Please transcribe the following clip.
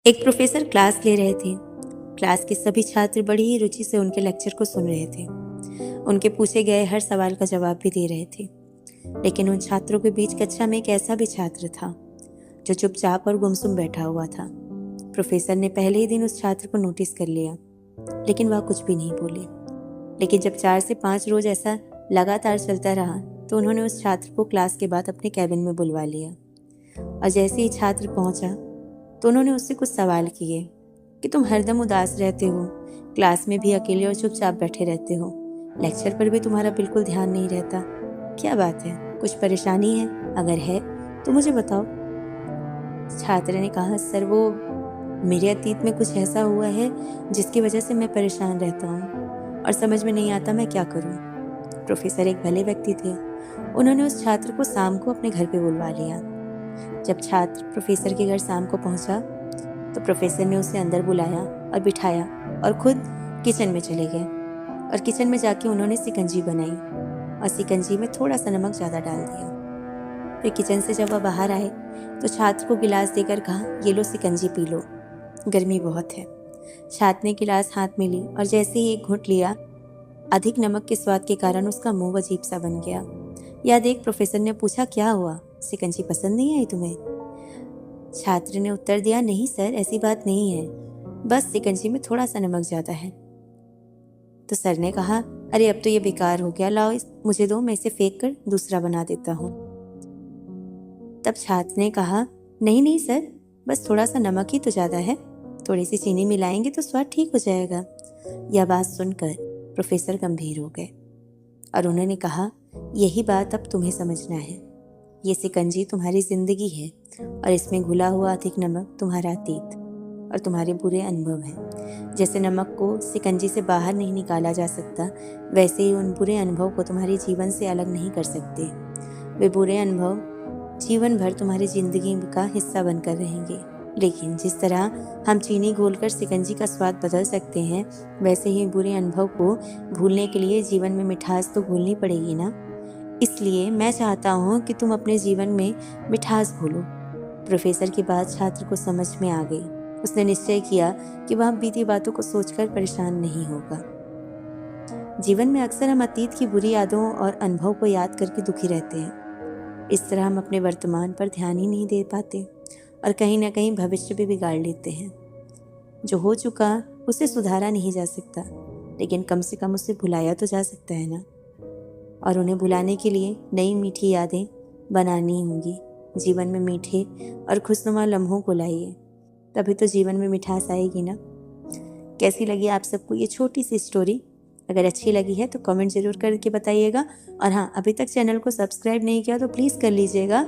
एक professor class ले रहे थे। क्लास के सभी छात्र बड़ी ही रुचि से उनके लेक्चर को सुन रहे थे। उनके पूछे गए हर सवाल का जवाब भी दे रहे थे। लेकिन उन छात्रों के बीच कक्षा में एक ऐसा भी छात्र था जो चुपचाप और गुमसुम बैठा हुआ था। प्रोफेसर ने पहले ही दिन उस छात्र को नोटिस कर लिया, लेकिन वह कुछ भी नहीं बोले। लेकिन जब 4 से 5 रोज ऐसा लगातार चलता रहा तो उन्होंने उस छात्र को क्लास के बाद अपने कैबिन में बुलवा लिया। और जैसे ही छात्र पहुंचा तो उन्होंने उससे कुछ सवाल किए कि तुम हरदम उदास रहते हो, क्लास में भी अकेले और चुपचाप बैठे रहते हो, लेक्चर पर भी तुम्हारा बिल्कुल ध्यान नहीं रहता, क्या बात है? कुछ परेशानी है? अगर है तो मुझे बताओ। छात्र ने कहा, सर वो मेरे अतीत में कुछ ऐसा हुआ है जिसकी वजह से मैं परेशान रहता हूँ और समझ में नहीं आता मैं क्या करूँ। प्रोफेसर एक भले व्यक्ति थे। उन्होंने उस छात्र को शाम को अपने घर पे बुलवा लिया। जब छात्र प्रोफेसर के घर शाम को पहुंचा तो प्रोफेसर ने उसे अंदर बुलाया और बिठाया और खुद किचन में चले गए। और किचन में जाके उन्होंने शिकंजी बनाई और शिकंजी में थोड़ा सा नमक ज़्यादा डाल दिया। फिर किचन से जब वह बाहर आए तो छात्र को गिलास देकर कहा, ये लो शिकंजी पी लो, गर्मी बहुत है। छात्र ने गिलास हाथ में ली और जैसे ही एक घूंट लिया, अधिक नमक के स्वाद के कारण उसका मुंह अजीब सा बन गया। यह देख प्रोफेसर ने पूछा, क्या हुआ, शिकंजी पसंद नहीं आई तुम्हें? छात्र ने उत्तर दिया, नहीं सर, ऐसी बात नहीं है, बस शिकंजी में थोड़ा सा नमक ज्यादा है। तो सर ने कहा, अरे अब तो ये बेकार हो गया, लाओ मुझे दो, मैं इसे फेंक कर दूसरा बना देता हूँ। तब छात्र ने कहा, नहीं नहीं सर, बस थोड़ा सा नमक ही तो ज्यादा है, थोड़ी सी चीनी मिलाएंगे तो स्वाद ठीक हो जाएगा। यह बात सुनकर प्रोफेसर गंभीर हो गए और उन्होंने कहा, यही बात अब तुम्हें समझना है। ये शिकंजी तुम्हारी जिंदगी है और इसमें घुला हुआ अधिक नमक तुम्हारा अतीत और तुम्हारे बुरे अनुभव हैं। जैसे नमक को शिकंजी से बाहर नहीं निकाला जा सकता, वैसे ही उन बुरे अनुभव को तुम्हारे जीवन से अलग नहीं कर सकते। वे बुरे अनुभव जीवन भर तुम्हारी जिंदगी का हिस्सा बनकर रहेंगे। लेकिन जिस तरह हम चीनी घोलकर शिकंजी का स्वाद बदल सकते हैं, वैसे ही बुरे अनुभव को भूलने के लिए जीवन में मिठास तो घोलनी पड़ेगी ना। इसलिए मैं चाहता हूँ कि तुम अपने जीवन में मिठास घोलो। प्रोफेसर की बात छात्र को समझ में आ गई। उसने निश्चय किया कि वह बीती बातों को सोचकर परेशान नहीं होगा। जीवन में अक्सर हम अतीत की बुरी यादों और अनुभव को याद करके दुखी रहते हैं। इस तरह हम अपने वर्तमान पर ध्यान ही नहीं दे पाते और कहीं ना कहीं भविष्य भी बिगाड़ लेते हैं। जो हो चुका उसे सुधारा नहीं जा सकता, लेकिन कम से कम उसे भुलाया तो जा सकता है ना। और उन्हें भुलाने के लिए नई मीठी यादें बनानी होंगी। जीवन में मीठे और खुशनुमा लम्हों को लाइए, तभी तो जीवन में मिठास आएगी ना। कैसी लगी आप सबको ये छोटी सी स्टोरी? अगर अच्छी लगी है तो कमेंट ज़रूर करके बताइएगा। और हाँ, अभी तक चैनल को सब्सक्राइब नहीं किया तो प्लीज़ कर लीजिएगा।